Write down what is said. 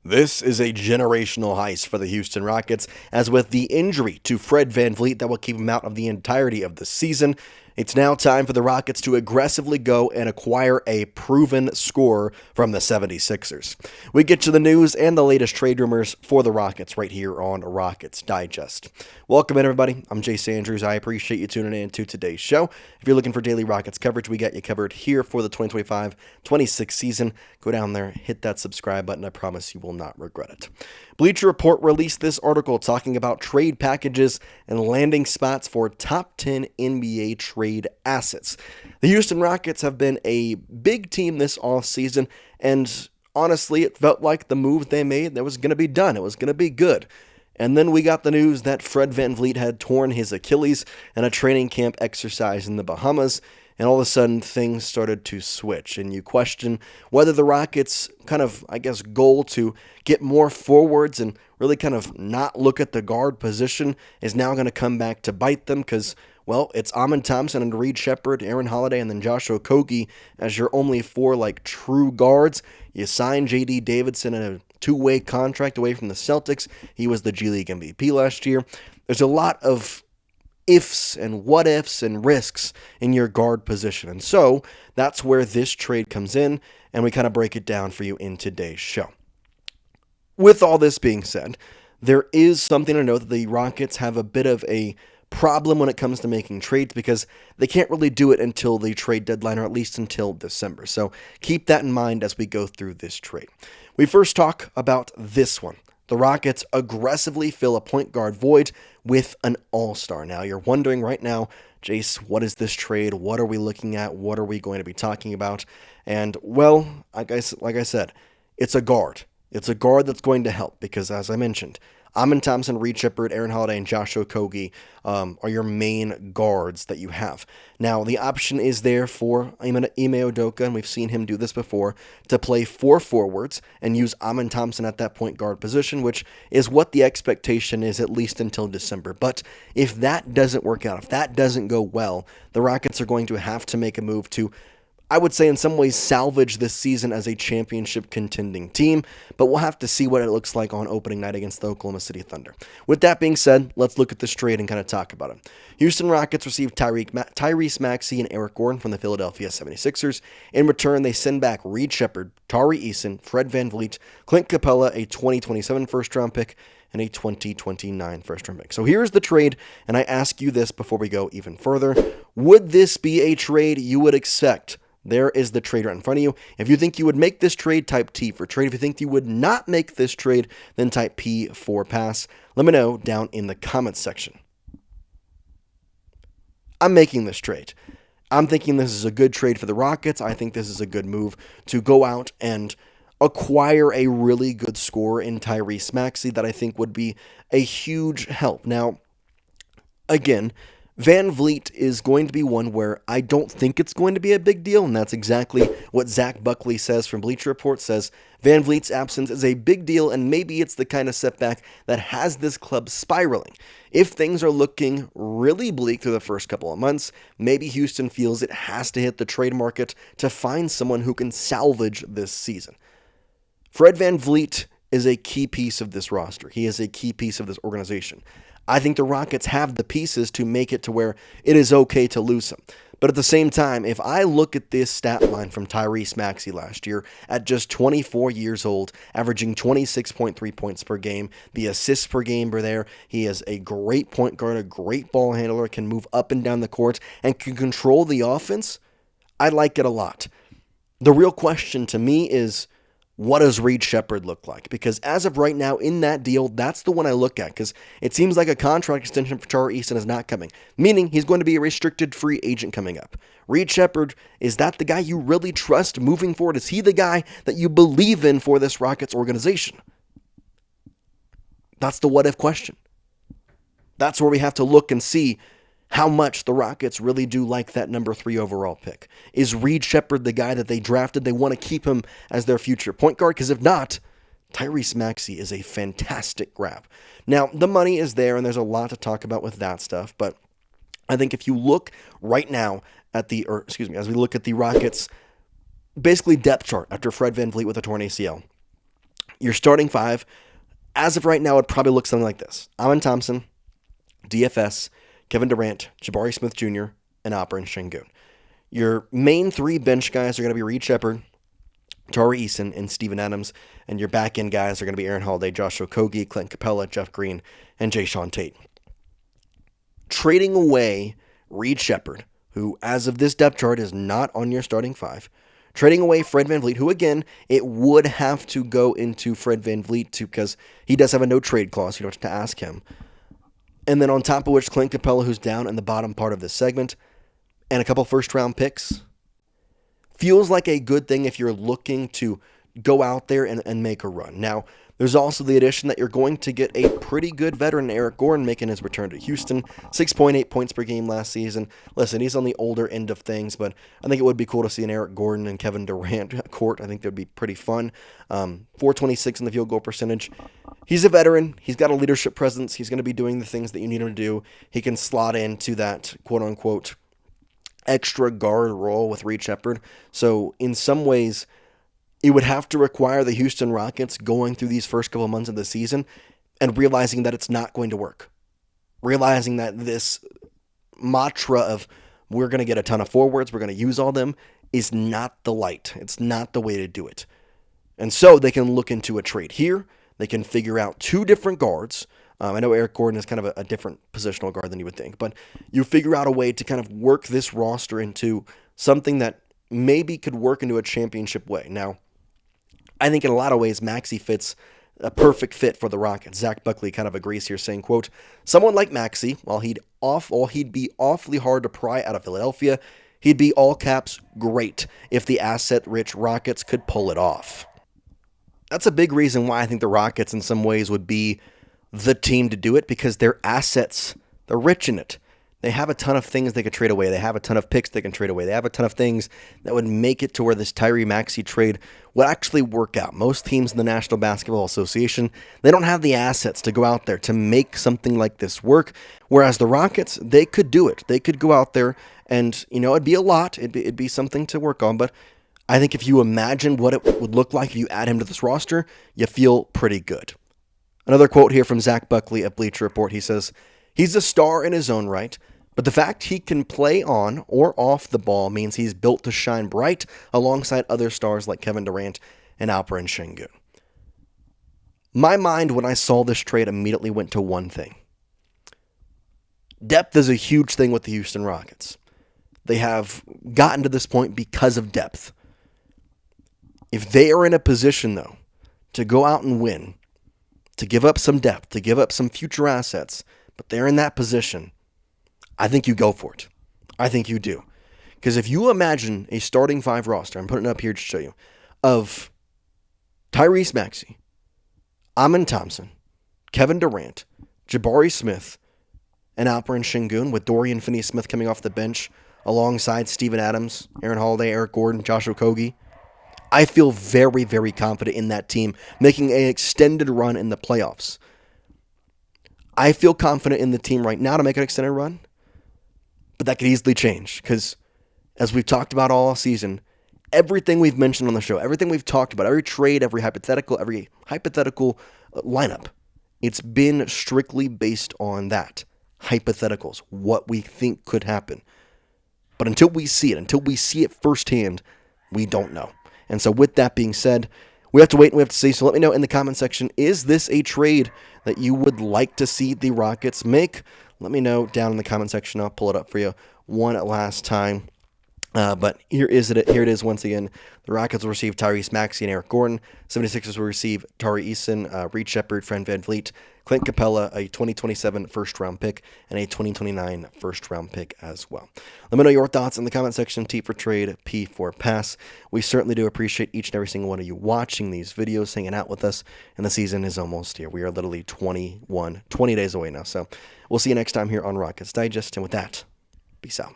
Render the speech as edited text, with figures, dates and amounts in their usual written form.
This is a generational heist for the Houston Rockets, as with the injury to Fred Vanvleet that will keep him out of the entirety of the season, it's now time for the Rockets to aggressively go and acquire a proven scorer from the 76ers. We get to the news and the latest trade rumors for the Rockets right here on Rockets Digest. Welcome in, everybody. I'm Jace Andrews. I appreciate you tuning in to today's show. If you're looking for daily Rockets coverage, we got you covered here for the 2025-26 season. Go down there, hit that subscribe button. I promise you will not regret it. Bleacher Report released this article talking about trade packages and landing spots for top 10 NBA trade assets. The Houston Rockets have been a big team this offseason, and honestly, it felt like the move they made that was going to be done. It was going to be good. And then we got the news that Fred Vanvleet had torn his Achilles in a training camp exercise in the Bahamas, and all of a sudden things started to switch. And you question whether the Rockets' goal to get more forwards and really kind of not look at the guard position is now going to come back to bite them because, well, it's Amen Thompson and Reed Sheppard, Aaron Holiday, and then Josh Okogie as your only four true guards. You signed J.D. Davidson in a two-way contract away from the Celtics. He was the G League MVP last year. There's a lot of ifs and what ifs and risks in your guard position. And so that's where this trade comes in, and we kind of break it down for you in today's show. With all this being said, there is something to note that the Rockets have a bit of a problem when it comes to making trades because they can't really do it until the trade deadline, or at least until December. So keep that in mind as we go through this trade. We first talk about this one. The Rockets aggressively fill a point guard void with an all-star. Now, you're wondering right now, Jace, what is this trade? What are we looking at? What are we going to be talking about? And, well, like I said, it's a guard. It's a guard that's going to help because, as I mentioned, Amen Thompson, Reed Sheppard, Aaron Holiday, and Josh Okogie are your main guards that you have. Now, the option is there for Ime Udoka, and we've seen him do this before, to play four forwards and use Amen Thompson at that point guard position, which is what the expectation is at least until December. But if that doesn't work out, if that doesn't go well, the Rockets are going to have to make a move to, I would say, in some ways, salvage this season as a championship contending team, but we'll have to see what it looks like on opening night against the Oklahoma City Thunder. With that being said, let's look at this trade and kind of talk about it. Houston Rockets received Tyrese Maxey and Eric Gordon from the Philadelphia 76ers. In return, they send back Reed Sheppard, Tari Eason, Fred VanVleet, Clint Capela, a 2027 first-round pick, and a 2029 first-round pick. So here's the trade, and I ask you this before we go even further. Would this be a trade you would expect? There is the trade right in front of you. If you think you would make this trade, type T for trade. If you think you would not make this trade, then type P for pass. Let me know down in the comments section. I'm making this trade. I'm thinking this is a good trade for the Rockets. I think this is a good move to go out and acquire a really good scorer in Tyrese Maxey that I think would be a huge help. Now, again, VanVleet is going to be one where I don't think it's going to be a big deal, and that's exactly what Zach Buckley says from Bleacher Report, says VanVleet's absence is a big deal, and maybe it's the kind of setback that has this club spiraling. If things are looking really bleak through the first couple of months, maybe Houston feels it has to hit the trade market to find someone who can salvage this season. Fred VanVleet is a key piece of this roster. He is a key piece of this organization. I think the Rockets have the pieces to make it to where it is okay to lose him. But at the same time, if I look at this stat line from Tyrese Maxey last year, at just 24 years old, averaging 26.3 points per game, the assists per game were there. He is a great point guard, a great ball handler, can move up and down the court, and can control the offense. I like it a lot. The real question to me is, what does Reed Sheppard look like? Because as of right now, in that deal, that's the one I look at, because it seems like a contract extension for Tari Eason is not coming, meaning he's going to be a restricted free agent coming up. Reed Sheppard, is that the guy you really trust moving forward? Is he the guy that you believe in for this Rockets organization? That's the what-if question. That's where we have to look and see how much the Rockets really do like that number 3 overall pick. Is Reed Sheppard the guy that they drafted? They want to keep him as their future point guard, because if not, Tyrese Maxey is a fantastic grab. Now, the money is there, and there's a lot to talk about with that stuff, but I think if you look right now at as we look at the Rockets, basically depth chart after Fred VanVleet with a torn ACL, Your starting five, as of right now, it probably looks something like this. Amen Thompson, DFS, Kevin Durant, Jabari Smith Jr., and Alperen Şengün. Your main three bench guys are going to be Reed Sheppard, Tari Eason, and Steven Adams. And your back-end guys are going to be Aaron Holiday, Josh Okogie, Clint Capela, Jeff Green, and Jason Tate. Trading away Reed Sheppard, who as of this depth chart is not on your starting five. Trading away Fred Vanvleet, who again, it would have to go into Fred Vanvleet too, because he does have a no-trade clause. You don't have to ask him. And then on top of which, Clint Capela, who's down in the bottom part of this segment, and a couple first-round picks. Feels like a good thing if you're looking to go out there and make a run. Now, there's also the addition that you're going to get a pretty good veteran, Eric Gordon, making his return to Houston. 6.8 points per game last season. Listen, he's on the older end of things, but I think it would be cool to see an Eric Gordon and Kevin Durant court. I think that would be pretty fun. 426 in the field goal percentage. He's a veteran. He's got a leadership presence. He's going to be doing the things that you need him to do. He can slot into that quote-unquote extra guard role with Reed Sheppard. So in some ways, it would have to require the Houston Rockets going through these first couple months of the season and realizing that it's not going to work. Realizing that this mantra of we're going to get a ton of forwards, we're going to use all them, is not the light. It's not the way to do it. And so they can look into a trade here. They can figure out two different guards. I know Eric Gordon is kind of a different positional guard than you would think, but you figure out a way to kind of work this roster into something that maybe could work into a championship way. Now, I think in a lot of ways, Maxey fits a perfect fit for the Rockets. Zach Buckley kind of agrees here, saying, quote, someone like Maxey, while he'd be awfully hard to pry out of Philadelphia, he'd be all caps great if the asset-rich Rockets could pull it off. That's a big reason why I think the Rockets in some ways would be the team to do it, because their assets, they're rich in it. They have a ton of things they could trade away. They have a ton of picks they can trade away. They have a ton of things that would make it to where this Tyrese Maxey trade would actually work out. Most teams in the National Basketball Association, they don't have the assets to go out there to make something like this work, whereas the Rockets, they could do it. They could go out there and, it'd be a lot. It'd be something to work on, but I think if you imagine what it would look like if you add him to this roster, you feel pretty good. Another quote here from Zach Buckley at Bleacher Report. He says, he's a star in his own right, but the fact he can play on or off the ball means he's built to shine bright alongside other stars like Kevin Durant and Alperen Şengün. My mind, when I saw this trade, immediately went to one thing. Depth is a huge thing with the Houston Rockets. They have gotten to this point because of depth. If they are in a position, though, to go out and win, to give up some depth, to give up some future assets, but they're in that position, I think you go for it. I think you do. Because if you imagine a starting five roster, I'm putting it up here to show you, of Tyrese Maxey, Amen Thompson, Kevin Durant, Jabari Smith, and Alperen Şengün, with Dorian Finney-Smith coming off the bench alongside Steven Adams, Aaron Holiday, Eric Gordon, Josh Okogie, I feel very, very confident in that team making an extended run in the playoffs. I feel confident in the team right now to make an extended run, but that could easily change because, as we've talked about all season, everything we've mentioned on the show, everything we've talked about, every trade, every hypothetical lineup, it's been strictly based on that. Hypotheticals, what we think could happen. But until we see it firsthand, we don't know. And so with that being said, we have to wait and we have to see. So let me know in the comment section, is this a trade that you would like to see the Rockets make? Let me know down in the comment section. I'll pull it up for you one last time. But here it is once again. The Rockets will receive Tyrese Maxey and Eric Gordon. 76ers will receive Tari Eason, Reed Sheppard, Fred Vanvleet, Clint Capela, a 2027 first-round pick, and a 2029 first-round pick as well. Let me know your thoughts in the comment section. T for trade, P for pass. We certainly do appreciate each and every single one of you watching these videos, hanging out with us, and the season is almost here. We are literally 20 days away now. So we'll see you next time here on Rockets Digest, and with that, peace out.